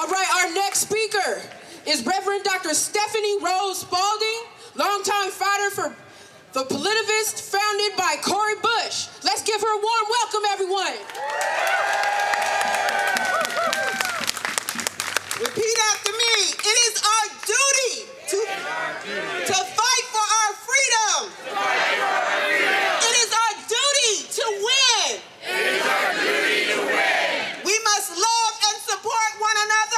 All right, our next speaker is Reverend Dr. Stephany Spaulding, longtime fighter for the politivist founded by Cori Bush. Let's give her a warm welcome, everyone. Repeat after me. It is our duty to fight for our freedom. It is our duty to win. We must love and support one another.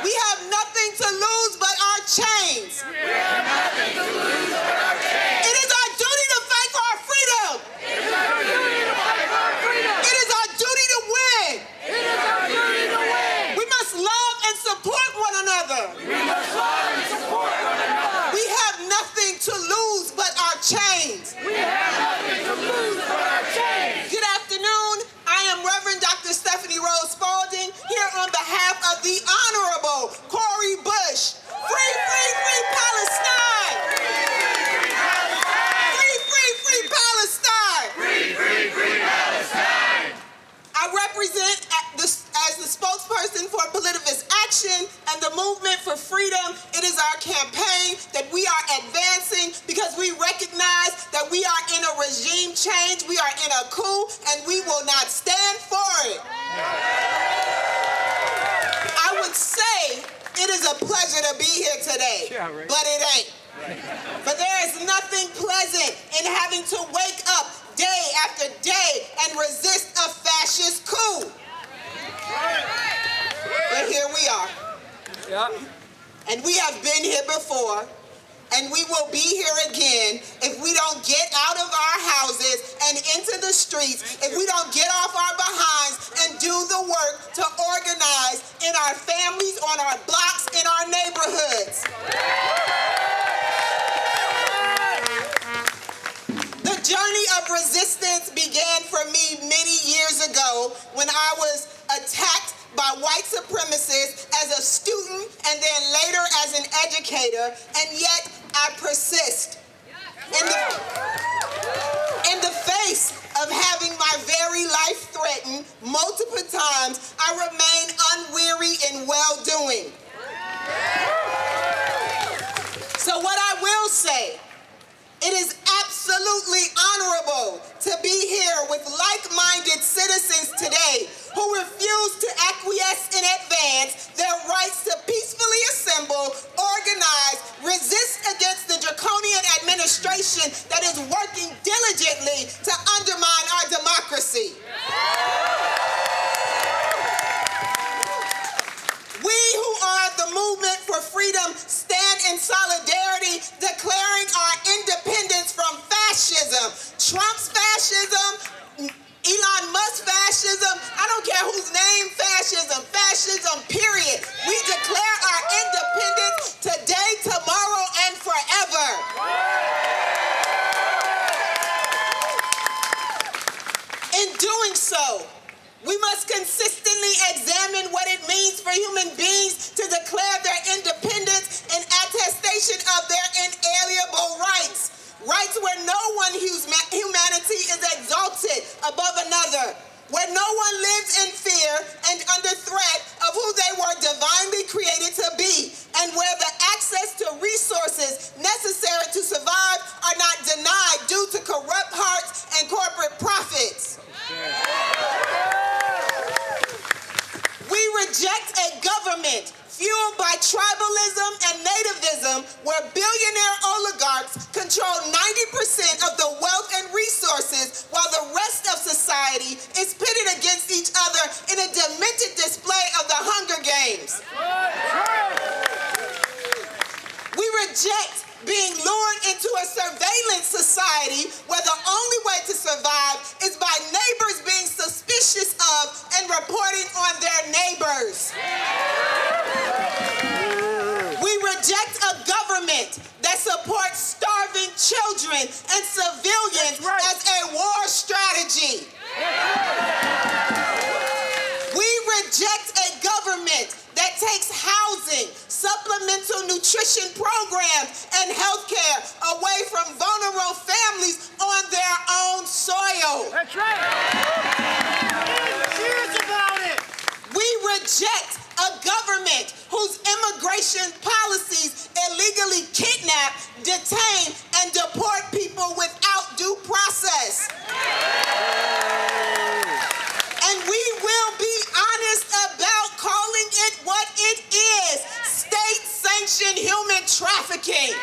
We have nothing to lose but our chains. It is our duty to fight for our freedom. It is our duty to win. We must love and support one another. We have nothing to lose but our chains. Good afternoon. I am Reverend Dr. Stephany Spaulding, here on behalf of the Honorable Cori Bush. Free, free, free Palestine! Free, free, free Palestine! I represent as the spokesperson for Politivist Action and the Movement for Freedom. It is our campaign that we are advancing because we recognize that we are in a regime change, we are in a coup, and we will not stand for it. I would say it is a pleasure to be here today, but it ain't. But there is nothing pleasant in having to wake up day after day and resist a fascist coup. But here we are. And we have been here before, and we will be here again if we don't get out of our houses and into the streets, if we don't get off our behinds and do the work to organize in our families, on our blocks, in our neighborhoods. The journey of resistance began for me many years ago when I was attacked by white supremacists as a student and then later as an educator, and yet I persist. In the face of having my very life threatened multiple times, I remain unweary in well-doing. So what I will say, it is absolutely honorable to be here with like-minded citizens today who refuse to acquiesce in advance their rights to peacefully assemble, organize, resist against the draconian administration that is working diligently to undermine our democracy. We who are the Movement for Freedom stand in solidarity, declaring our independence from fascism, Trump's fascism, Elon Musk fascism, I don't care whose name fascism, period. We declare our independence today, tomorrow, and forever. In doing so, we must consistently examine what it means for human beings to declare their independence and attestation of their inalienable rights. Rights where no one humanity is exalted above another, where no one lives in fear and under threat of who they were divinely created to be, and where the access to resources necessary to survive are not denied due to corrupt hearts and corporate profits. We reject a government fueled by tribalism and nativism, where billionaire oligarchs control 90% of the wealth and resources, while the rest of society is pitted against each other in a demented display of the Hunger Games. We reject being lured into a surveillance society where the only way to survive is by neighbors being suspicious of and reporting on their neighbors. We reject a government that supports starving children and civilians as a war strategy. We reject a government that takes housing, supplemental nutrition programs, and health care away from vulnerable families on their own soil. That's right. Cheers about it. administration's policies illegally kidnap, detain, and deport people without due process. And we will be honest about calling it what it is: state-sanctioned human trafficking.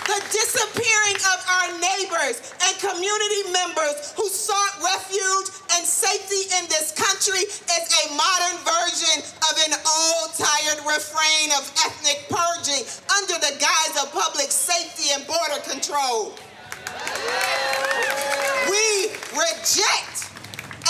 The disappearing of our neighbors and community members who sought refuge and safety in this country is a modern version of an old, tired refrain of ethnic purging under the guise of public safety and border control. We reject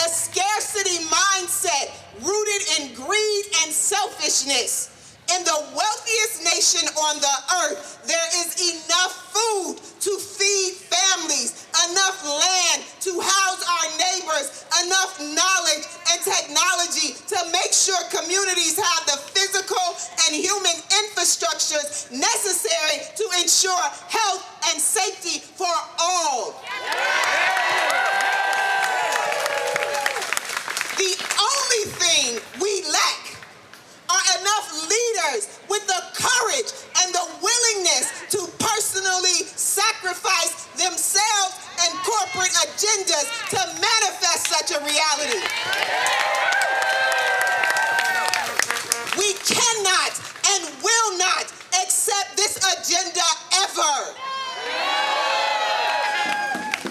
a scarcity mindset rooted in greed and selfishness. In the wealthiest nation on the earth, there is enough food to feed families, enough land to house our neighbors, enough knowledge and technology to make sure communities have the physical and human infrastructures necessary to ensure health and safety for all. The only thing we lack are enough leaders with the courage and the willingness to personally sacrifice themselves and corporate agendas to manifest such a reality. We cannot and will not accept this agenda ever.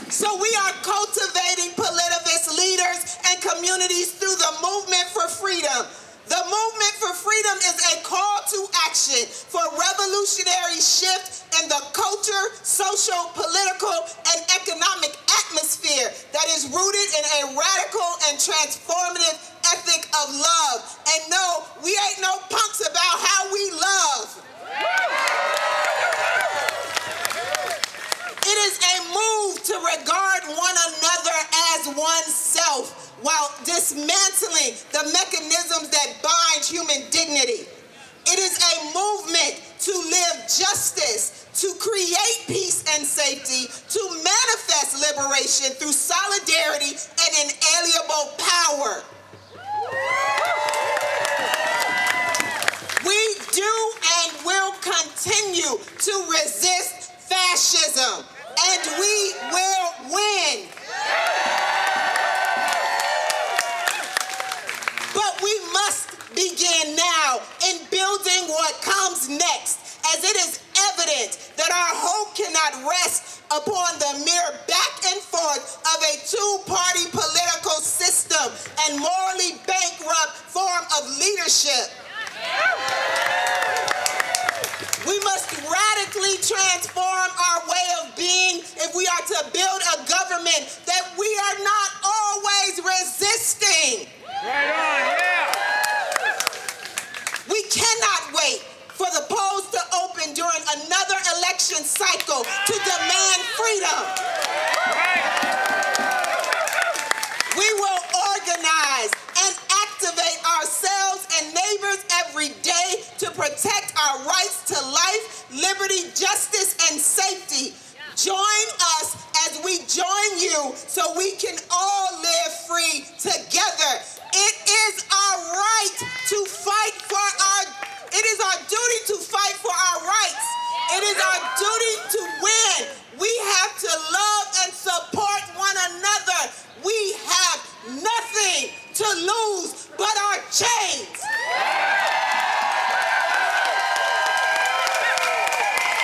So we are cultivating politivist leaders and communities through the movement for freedom. The movement for freedom is a call to action for revolutionary shift in the culture, social, political, and economic atmosphere that is rooted in a radical and transformative ethic of love. And no, we ain't no punks about how we love. It is a move to regard one another as oneself, while dismantling the mechanisms that bind human dignity. It is a movement to live justice, to create peace and safety, to manifest liberation through solidarity and inalienable power. We do and will continue to resist fascism, and we will win. But we must begin now in building what comes next, as it is evident that our hope cannot rest upon the mere back and forth of a two-party political system and morally bankrupt form of leadership. We must radically transform our way of being if we are to build a government that we are not always resisting. Right on, yeah. We cannot wait for the polls to open during another election cycle to demand freedom. Right. We will organize and activate ourselves and neighbors every day to protect our rights to life, liberty, justice, and safety. Join us as we join you so we can all live free together. It is our right to fight for it is our duty to fight for our rights. It is our duty to win. We have to love and support one another. We have nothing to lose but our change.